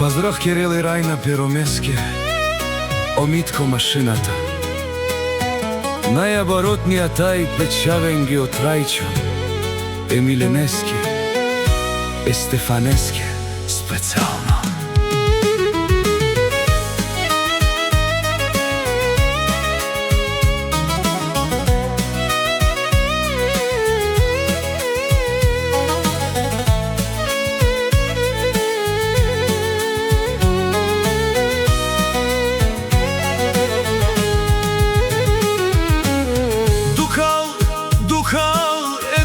Поздрав Кирил и Рајна Перомеске, омитко машината. Најаборотниот тај печавен ги од Трајчан, Емиленески, Стефанески, специјално.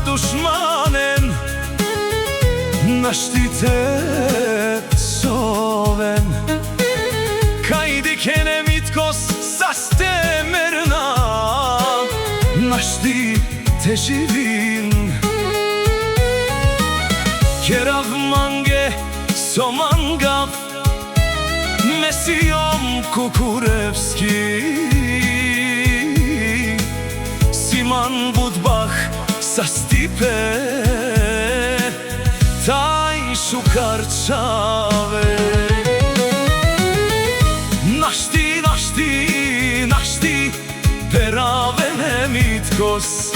Dušmanen naštite soven kaj dikene mitkos sastemerna naštite živin kerav mange somangav mesijom Kukurevski Siman Budbah sa stipe taj šukarčave našti peravene mitkos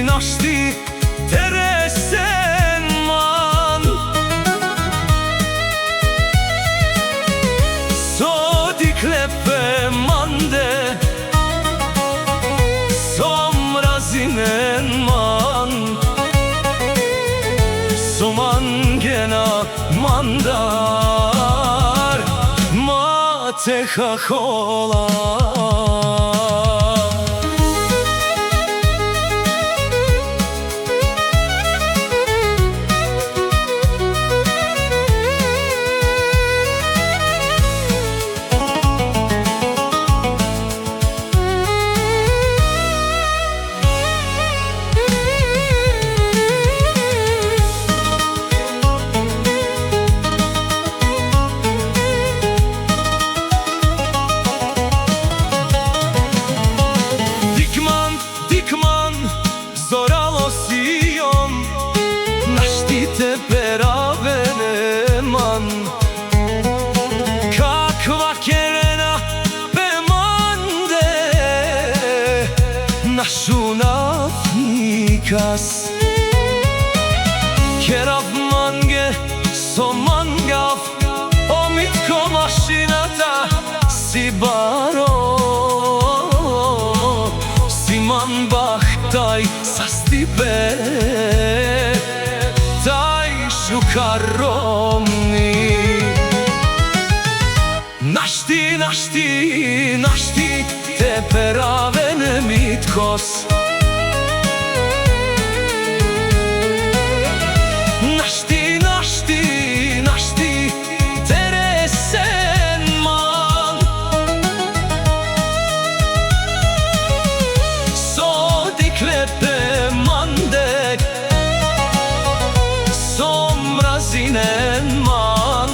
našti teresen man sodi klepe mande somrazinen man soman gena mandar mate hahola zoralo sijom naštite peravene man kakva kerena pemande našu nafnikas kerav mange somangav omitko mašinata si baro siman bahtaj sa stipe taj šukaromni našti te peravene mitkos našti teresen man sodi klepe mande somrazinen man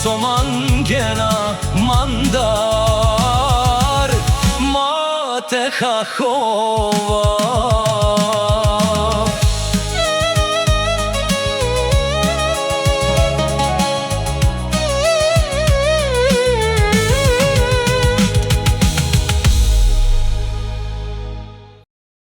soman gena mandar mate hahova